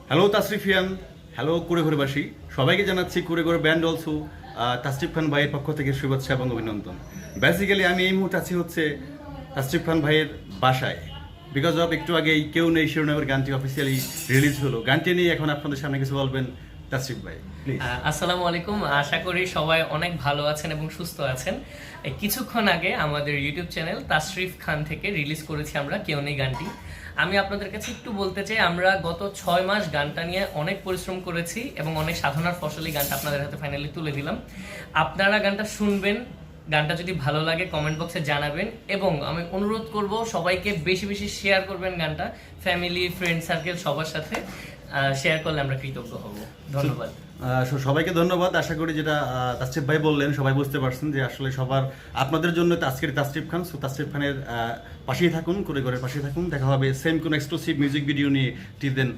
Hello তাসরিফিয়ান, hello কুড়েঘরবাসী, সবাইকে জানাচ্ছি কুড়েঘর band also Tasrif খান ভাইয়ের পক্ষ থেকে শুভেচ্ছা এবং অভিনন্দন। বেসিক্যালি আমি এই মুহূর্তে আছি হচ্ছে তাসরিফ খান ভাইয়ের বাসায়, বিকজ অফ একটু আগেই কেউ নেই শিরোনামের গানটি অফিসিয়ালি রিলিজ হলো। গানটি নিয়ে এখন আপনাদের সামনে কিছু বলবেন তাসরিফ ভাই, প্লিজ। আসসালামু আলাইকুম। আশা করি সবাই অনেক ভালো আছেন এবং সুস্থ আছেন। এই কিছুক্ষণ আগে আমাদের ইউটিউব চ্যানেল তাসরিফ খান থেকে রিলিজ করেছি আমরা কেউ নেই গানটি। আমি আপনাদের কাছে একটু বলতে চাই, আমরা গত 6 মাস গানটা নিয়ে অনেক পরিশ্রম করেছি এবং অনেক সাধনার ফসলি গানটা আপনাদের হাতে ফাইনালি তুলে দিলাম। আপনারা গানটা শুনবেন, গানটা যদি ভালো লাগে কমেন্ট বক্সে জানাবেন এবং আমি অনুরোধ করব সবাইকে বেশি বেশি শেয়ার করবেন গানটা, ফ্যামিলি ফ্রেন্ড সার্কেল সবার সাথে শেয়ার করলে আমরা কৃতজ্ঞ হব। ধন্যবাদ। সবাইকে ধন্যবাদ। আশা করি যেটা তাসরিফ ভাই বললেন সবাই বুঝতে পারছেন যে আসলে সবার আপনাদের জন্য আজকের তাসরিফ খান। সো তাসরিফ খানের পাশেই থাকুন, কুড়েঘরের পাশেই থাকুন। দেখা হবে সেম কোনো এক্সক্লুসিভ মিউজিক ভিডিও নিয়ে। টিল দেন